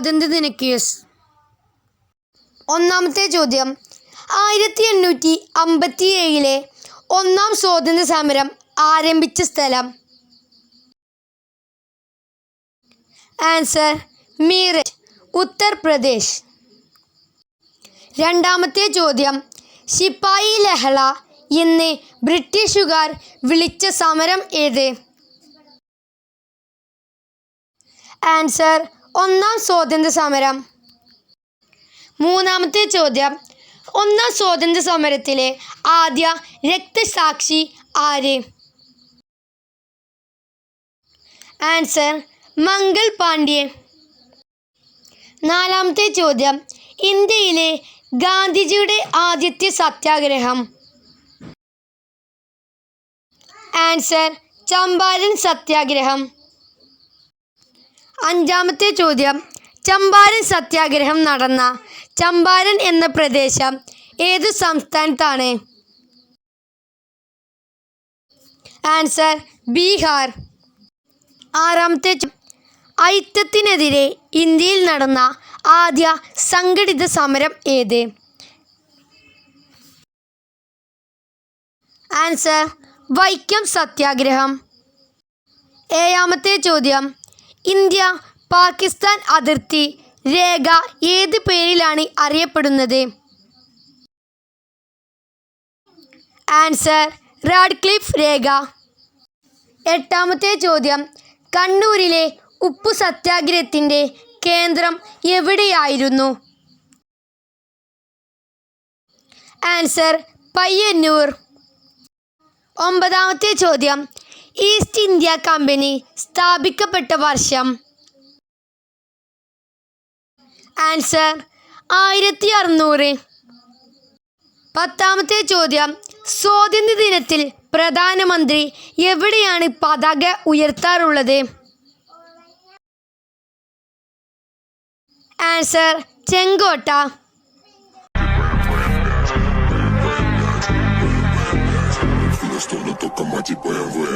സ്വാതന്ത്ര്യദിന ക്വിസ്. ഒന്നാമത്തെ ചോദ്യം, 1857 ഒന്നാം സ്വാതന്ത്ര്യ സമരം ആരംഭിച്ച സ്ഥലം? ആൻസർ മീററ്റ്, ഉത്തർപ്രദേശ്. രണ്ടാമത്തെ ചോദ്യം, ശിപ്പായി ലഹള എന്ന് ബ്രിട്ടീഷുകാർ വിളിച്ച സമരം ഏത്? ആൻസർ ഒന്നാം സ്വാതന്ത്ര്യ സമരം. മൂന്നാമത്തെ ചോദ്യം, ഒന്നാം സ്വാതന്ത്ര്യ സമരത്തിലെ ആദ്യ രക്തസാക്ഷി ആര്? ആൻസർ മംഗൾ പാണ്ഡെ. നാലാമത്തെ ചോദ്യം, ഇന്ത്യയിലെ ഗാന്ധിജിയുടെ ആദ്യത്തെ സത്യാഗ്രഹം? ആൻസർ ചമ്പാരൻ സത്യാഗ്രഹം. അഞ്ചാമത്തെ ചോദ്യം, ചമ്പാരൻ സത്യാഗ്രഹം നടന്ന ചമ്പാരൻ എന്ന പ്രദേശം ഏതു സംസ്ഥാനത്താണ്? ആൻസർ ബീഹാർ. ആറാമത്തെ അയിത്തത്തിനെതിരെ ഇന്ത്യയിൽ നടന്ന ആദ്യ സംഘടിത സമരം ഏത്? ആൻസർ വൈക്കം സത്യാഗ്രഹം. ഏഴാമത്തെ ചോദ്യം, ഇന്ത്യ പാകിസ്ഥാൻ അതിർത്തി രേഖ ഏത് പേരിലാണ് അറിയപ്പെടുന്നത്? ആൻസർ റാഡ്ക്ലിഫ് രേഖ. എട്ടാമത്തെ ചോദ്യം, കണ്ണൂരിലെ ഉപ്പു സത്യാഗ്രഹത്തിൻ്റെ കേന്ദ്രം എവിടെയായിരുന്നു? ആൻസർ പയ്യന്നൂർ. ഒമ്പതാമത്തെ ചോദ്യം, ഈസ്റ്റ് ഇന്ത്യ കമ്പനി സ്ഥാപിക്കപ്പെട്ട വർഷം? ആൻസർ 1600. പത്താമത്തെ ചോദ്യം, സ്വാതന്ത്ര്യദിനത്തിൽ പ്രധാനമന്ത്രി എവിടെയാണ് പതാക ഉയർത്താറുള്ളത്? ആൻസർ ചെങ്കോട്ട. Esto no toca más y pueden ver.